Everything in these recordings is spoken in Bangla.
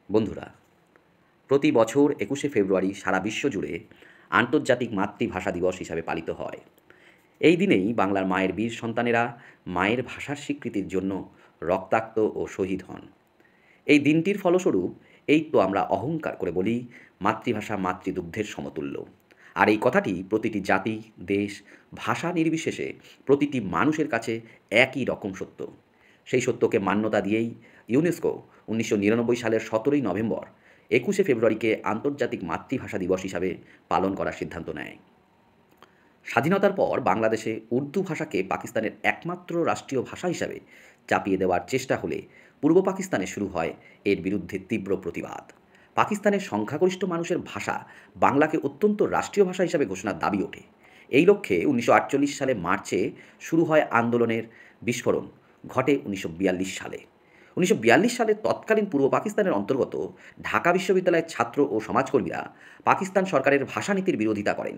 বন্ধুরা, প্রতি বছর ২১শে ফেব্রুয়ারি সারা বিশ্ব জুড়ে আন্তর্জাতিক মাতৃভাষা দিবস হিসাবে পালিত হয়। এই দিনেই বাংলার মায়ের বীর সন্তানেরা মায়ের ভাষার স্বীকৃতির জন্য রক্তাক্ত ও শহীদ হন। এই দিনটির ফলস্বরূপ এই তো আমরা অহংকার করে বলি, মাতৃভাষা মাতৃদুগ্ধের সমতুল্য। আর এই কথাটি প্রতিটি জাতি, দেশ, ভাষা নির্বিশেষে প্রতিটি মানুষের কাছে একই রকম সত্য। সেই সত্যকে মান্যতা দিয়েই ইউনেস্কো ১৯৯৯ সালের ১৭ই নভেম্বর ২১শে ফেব্রুয়ারিকে আন্তর্জাতিক মাতৃভাষা দিবস হিসাবে পালন করার সিদ্ধান্ত নেয়। স্বাধীনতার পর বাংলাদেশে উর্দু ভাষাকে পাকিস্তানের একমাত্র রাষ্ট্রীয় ভাষা হিসাবে চাপিয়ে দেওয়ার চেষ্টা হলে পূর্ব পাকিস্তানে শুরু হয় এর বিরুদ্ধে তীব্র প্রতিবাদ। পাকিস্তানের সংখ্যাগরিষ্ঠ মানুষের ভাষা বাংলাকে অত্যন্ত রাষ্ট্রীয় ভাষা হিসাবে ঘোষণার দাবি ওঠে। এই লক্ষ্যে ১৯৪৮ সালে মার্চে শুরু হয় আন্দোলনের বিস্ফোরণ ঘটে ১৯৪২ সালে। ১৯৪২ সালে তৎকালীন পূর্ব পাকিস্তানের অন্তর্গত ঢাকা বিশ্ববিদ্যালয়ের ছাত্র ও সমাজকর্মীরা পাকিস্তান সরকারের ভাষানীতির বিরোধিতা করেন।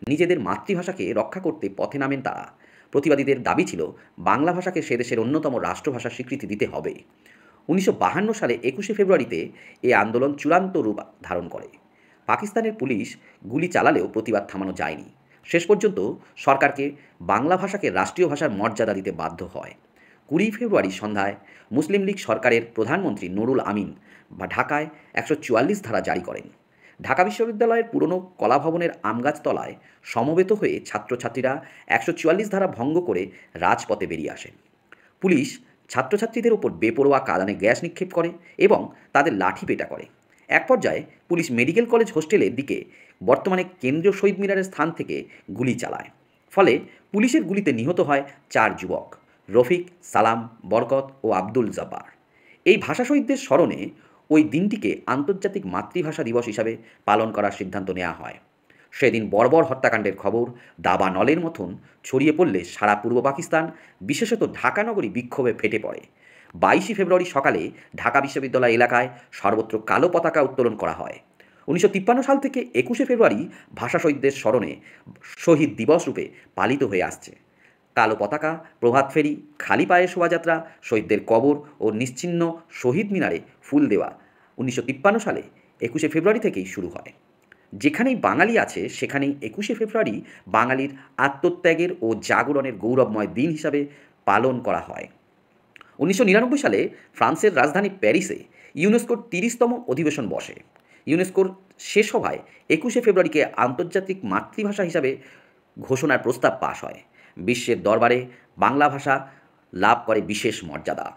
নিজেদের মাতৃভাষাকে রক্ষা করতে পথে নামেন তারা। প্রতিবাদীদের দাবি ছিল বাংলা ভাষাকে সে দেশের অন্যতম রাষ্ট্রভাষার স্বীকৃতি দিতে হবে। ১৯৫২ সালে ২১শে ফেব্রুয়ারিতে এই আন্দোলন চূড়ান্ত রূপ ধারণ করে। পাকিস্তানের পুলিশ গুলি চালালেও প্রতিবাদ থামানো যায়নি। শেষ পর্যন্ত সরকারকে বাংলা ভাষাকে রাষ্ট্রীয় ভাষার মর্যাদা দিতে বাধ্য হয়। ২০ ফেব্রুয়ারি সন্ধ্যায় মুসলিম লীগ সরকারের প্রধানমন্ত্রী নুরুল আমিন ঢাকায় ১৪৪ ধারা জারি করেন। ঢাকা বিশ্ববিদ্যালয়ের পুরনো কলাভবনের আমগাছতলায় সমবেত হয়ে ছাত্রছাত্রীরা ১৪৪ ধারা ভঙ্গ করে রাজপথে বেরিয়ে আসে। পুলিশ ছাত্রছাত্রীদের ওপর বেপরোয়া কাঁদানে গ্যাস নিক্ষেপ করে এবং তাদের লাঠিপেটা করে। এক পর্যায়ে পুলিশ মেডিকেল কলেজ হোস্টেলের দিকে, বর্তমানে কেন্দ্রীয় শহীদ মিনারের স্থান থেকে গুলি চালায়। ফলে পুলিশের গুলিতে নিহত হয় ৪ যুবক: রফিক, সালাম, বরকত ও আব্দুল জব্বার। এই ভাষা শহীদদের স্মরণে ওই দিনটিকে আন্তর্জাতিক মাতৃভাষা দিবস হিসাবে পালন করার সিদ্ধান্ত নেওয়া হয়। সেদিন বর্বর হত্যাকাণ্ডের খবর দাবানলের মতন ছড়িয়ে পড়লে সারা পূর্ব পাকিস্তান, বিশেষত ঢাকা নগরী বিক্ষোভে ফেটে পড়ে। ২২শে ফেব্রুয়ারি সকালে ঢাকা বিশ্ববিদ্যালয় এলাকায় সর্বত্র কালো পতাকা উত্তোলন করা হয়। ১৯৫৩ সাল থেকে ২১শে ফেব্রুয়ারি ভাষা শহীদদের স্মরণে শহীদ দিবস রূপে পালিত হয়ে আসছে। কালো পতাকা, প্রভাত ফেরি, খালি পায়ে শোভাযাত্রা, শহীদদের কবর ও নিশ্চিহ্ন শহীদ মিনারে ফুল দেওয়া ১৯৫৩ সালে ২১শে ফেব্রুয়ারি থেকেই শুরু হয়। যেখানেই বাঙালি আছে সেখানেই ২১শে ফেব্রুয়ারি বাঙালির আত্মত্যাগের ও জাগরণের গৌরবময় দিন হিসাবে পালন করা হয়। ১৯৯৯ সালে ফ্রান্সের রাজধানী প্যারিসে ইউনেস্কোর ৩০তম অধিবেশন বসে। ইউনেস্কোর সে সভায় ২১শে ফেব্রুয়ারিকে আন্তর্জাতিক মাতৃভাষা হিসাবে ঘোষণার প্রস্তাব পাশ হয়। বিশ্বের দরবারে বাংলা ভাষা লাভ করে বিশেষ মর্যাদা।